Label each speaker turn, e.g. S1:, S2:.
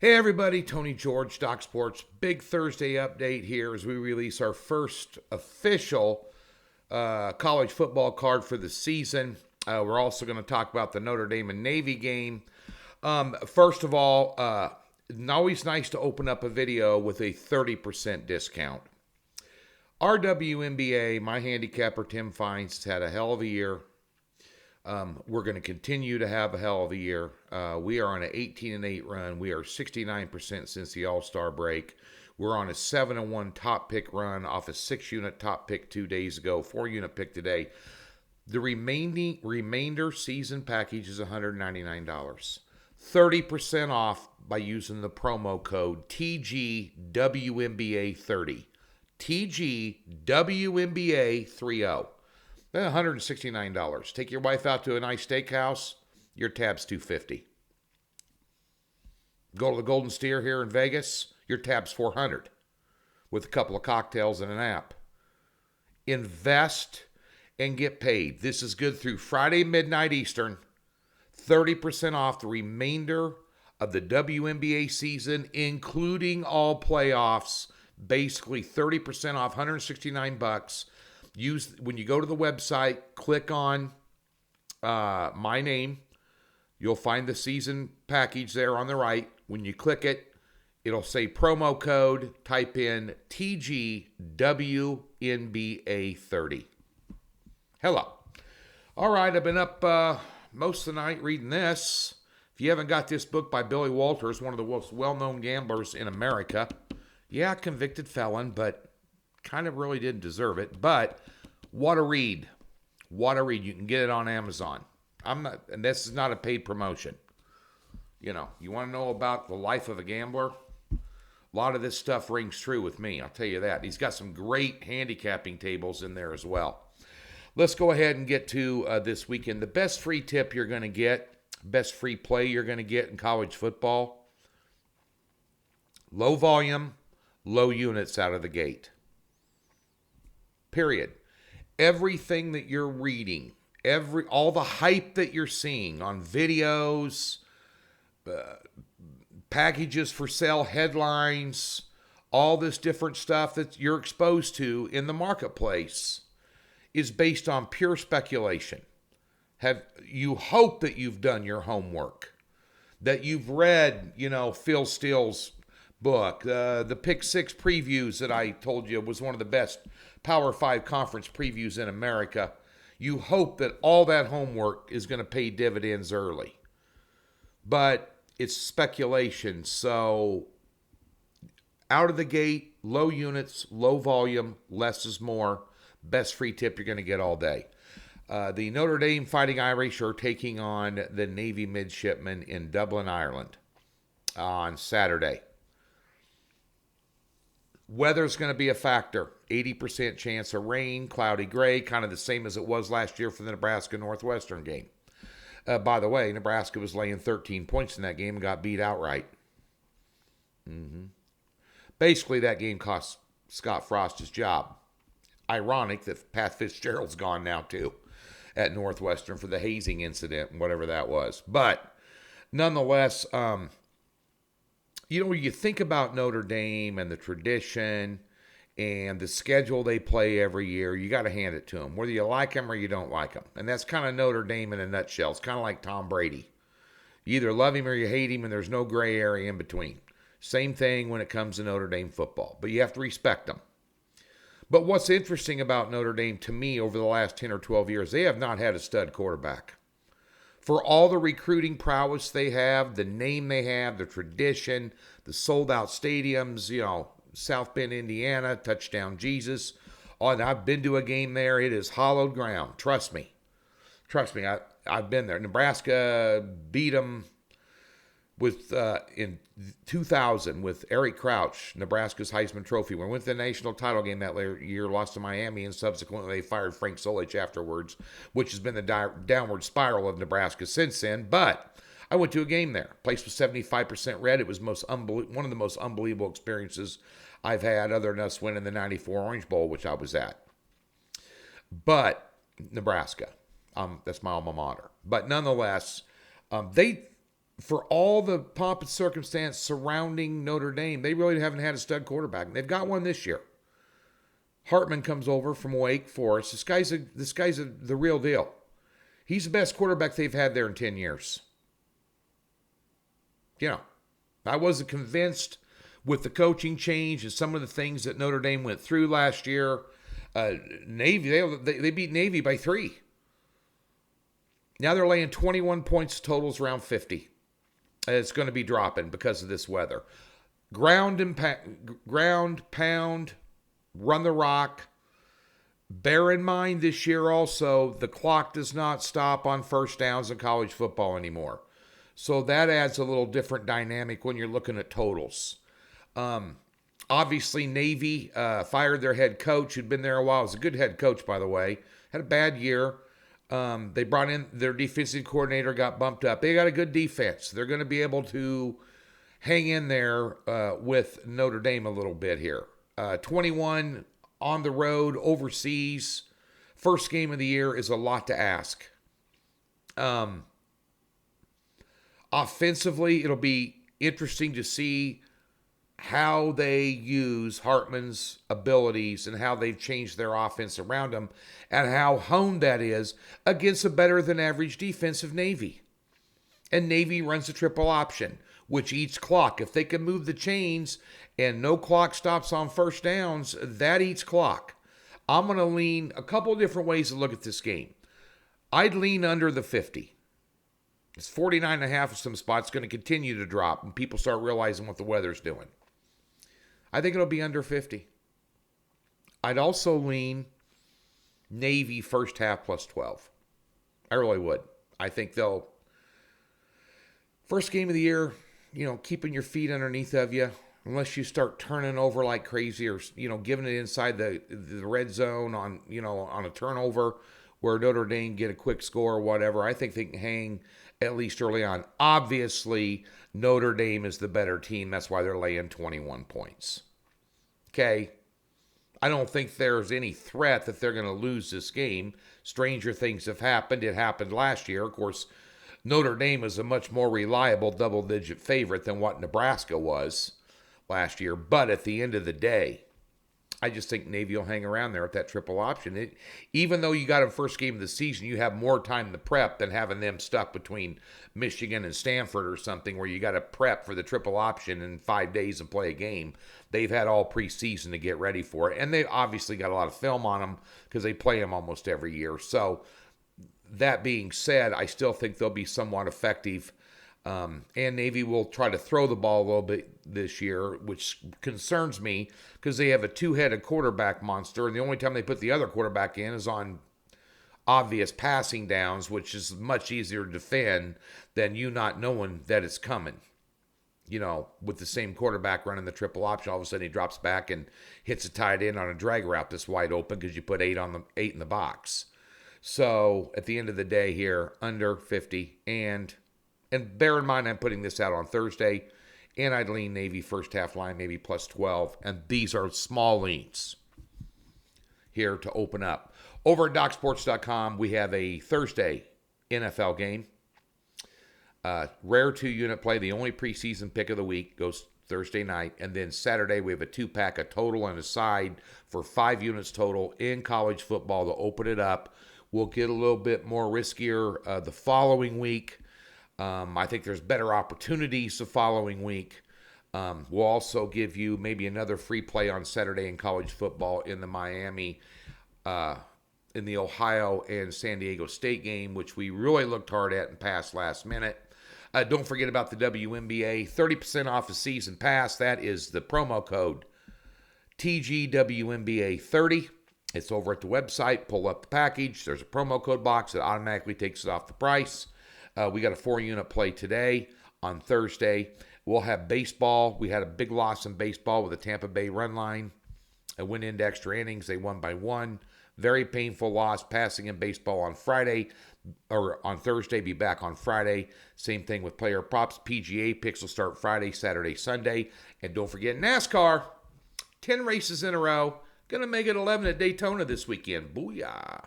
S1: Hey everybody, Tony George, Doc Sports. Big Thursday update here as we release our first official college football card for the season. We're also going to talk about the Notre Dame and Navy game. First of all, always nice to open up a video with a 30% discount. RWNBA, my handicapper Tim Fines, has had a hell of a year. We're going to continue to have a hell of a year. We are on an 18-8 run. We are 69% since the All-Star break. We're on a 7-1 top pick run off a 6-unit top pick 2 days ago, 4-unit pick today. The remainder season package is $199. 30% off by using the promo code TGWNBA30. TGWNBA30. Then $169. Take your wife out to a nice steakhouse, your tab's $250. Go to the Golden Steer here in Vegas, your tab's $400 with a couple of cocktails and an app. Invest and get paid. This is good through Friday midnight Eastern. 30% off the remainder of the WNBA season, including all playoffs. Basically 30% off, $169. When you go to the website, click on my name. You'll find the season package there on the right. When you click it, it'll say promo code. Type in TGWNBA30. Hello. All right, I've been up most of the night reading this. If you haven't got this book by Billy Walters, one of the most well-known gamblers in America. Yeah, convicted felon, but kind of really didn't deserve it, but what a read. What a read. You can get it on Amazon. And this is not a paid promotion. You know, you want to know about the life of a gambler? A lot of this stuff rings true with me, I'll tell you that. He's got some great handicapping tables in there as well. Let's go ahead and get to this weekend. The best free tip you're going to get, best free play you're going to get in college football, low volume, low units out of the gate. Period. Everything that you're reading, all the hype that you're seeing on videos, packages for sale, headlines, all this different stuff that you're exposed to in the marketplace is based on pure speculation. You hope that you've done your homework, that you've read, Phil Steele's book, the Pick Six previews that I told you was one of the best Power 5 conference previews in America. You hope that all that homework is going to pay dividends early. But it's speculation, so out of the gate, low units, low volume, less is more. Best free tip you're going to get all day. The Notre Dame Fighting Irish are taking on the Navy Midshipmen in Dublin, Ireland on Saturday. Weather's going to be a factor. 80% chance of rain, cloudy gray, kind of the same as it was last year for the Nebraska Northwestern game. By the way, Nebraska was laying 13 points in that game and got beat outright. Basically, that game cost Scott Frost his job. Ironic that Pat Fitzgerald's gone now, too, at Northwestern for the hazing incident and whatever that was. But nonetheless, you think about Notre Dame and the tradition and the schedule they play every year, you got to hand it to them, whether you like them or you don't like them. And that's kind of Notre Dame in a nutshell. It's kind of like Tom Brady. You either love him or you hate him, and there's no gray area in between. Same thing when it comes to Notre Dame football, but you have to respect them. But what's interesting about Notre Dame to me over the last 10 or 12 years, they have not had a stud quarterback. For all the recruiting prowess they have, the name they have, the tradition, the sold-out stadiums, South Bend, Indiana, Touchdown Jesus. Oh, and I've been to a game there. It is hallowed ground. Trust me. I've been there. Nebraska beat them in 2000 with Eric Crouch, Nebraska's Heisman Trophy. We went to the national title game that year, lost to Miami, and subsequently they fired Frank Solich afterwards, which has been the downward spiral of Nebraska since then. But I went to a game there. Place was 75% red. It was one of the most unbelievable experiences I've had, other than us winning the 94 Orange Bowl, which I was at. But Nebraska, that's my alma mater. But nonetheless, they for all the pomp and circumstance surrounding Notre Dame, they really haven't had a stud quarterback. And they've got one this year. Hartman comes over from Wake Forest. This guy's the real deal. He's the best quarterback they've had there in 10 years. I wasn't convinced with the coaching change and some of the things that Notre Dame went through last year. Navy, they beat Navy by 3. Now they're laying 21 points, totals around 50. It's going to be dropping because of this weather. Ground, pound, run the rock. Bear in mind this year also, the clock does not stop on first downs in college football anymore. So that adds a little different dynamic when you're looking at totals. Obviously, Navy fired their head coach, who'd been there a while. He was a good head coach, by the way. Had a bad year. They brought in their defensive coordinator, got bumped up. They got a good defense. They're going to be able to hang in there with Notre Dame a little bit here. 21 on the road, overseas. First game of the year is a lot to ask. Offensively, it'll be interesting to see how they use Hartman's abilities and how they've changed their offense around him and how honed that is against a better than average defensive Navy. And Navy runs a triple option, which eats clock. If they can move the chains and no clock stops on first downs, that eats clock. I'm going to lean a couple of different ways to look at this game. I'd lean under the 50. It's 49.5 in some spots, going to continue to drop when people start realizing what the weather's doing. I think it'll be under 50. I'd also lean Navy first half plus 12. I really would. I think they'll, first game of the year, keeping your feet underneath of you, unless you start turning over like crazy or, giving it inside the red zone on a turnover where Notre Dame get a quick score or whatever. I think they can hang at least early on. Obviously, Notre Dame is the better team. That's why they're laying 21 points. Okay? I don't think there's any threat that they're going to lose this game. Stranger things have happened. It happened last year. Of course, Notre Dame is a much more reliable double-digit favorite than what Nebraska was last year. But at the end of the day, I just think Navy will hang around there at that triple option. Even though you got a first game of the season, you have more time to prep than having them stuck between Michigan and Stanford or something where you got to prep for the triple option in 5 days and play a game. They've had all preseason to get ready for it. And they obviously got a lot of film on them because they play them almost every year. So that being said, I still think they'll be somewhat effective. And Navy will try to throw the ball a little bit this year, which concerns me because they have a two-headed quarterback monster, and the only time they put the other quarterback in is on obvious passing downs, which is much easier to defend than you not knowing that it's coming. With the same quarterback running the triple option, all of a sudden he drops back and hits a tight end on a drag route that's wide open because you put 8 in the box. So at the end of the day here, under 50 and bear in mind, I'm putting this out on Thursday, and I'd lean Navy first half line, maybe plus 12. And these are small leans here to open up. Over at DocSports.com, we have a Thursday NFL game. Rare 2-unit play, the only preseason pick of the week, goes Thursday night. And then Saturday, we have a 2-pack, a total and a side for 5 units total in college football to open it up. We'll get a little bit more riskier the following week. I think there's better opportunities the following week. We'll also give you maybe another free play on Saturday in college football in the Miami, in the Ohio and San Diego State game, which we really looked hard at and passed last minute. Don't forget about the WNBA, 30% off the season pass. That is the promo code TGWNBA30. It's over at the website. Pull up the package. There's a promo code box that automatically takes it off the price. We got a 4-unit play today on Thursday. We'll have baseball. We had a big loss in baseball with the Tampa Bay run line. It went into extra innings. They won by 1. Very painful loss. Passing in baseball on Friday or on Thursday. Be back on Friday. Same thing with player props. PGA picks will start Friday, Saturday, Sunday. And don't forget NASCAR. 10 races in a row. Going to make it 11 at Daytona this weekend. Booyah.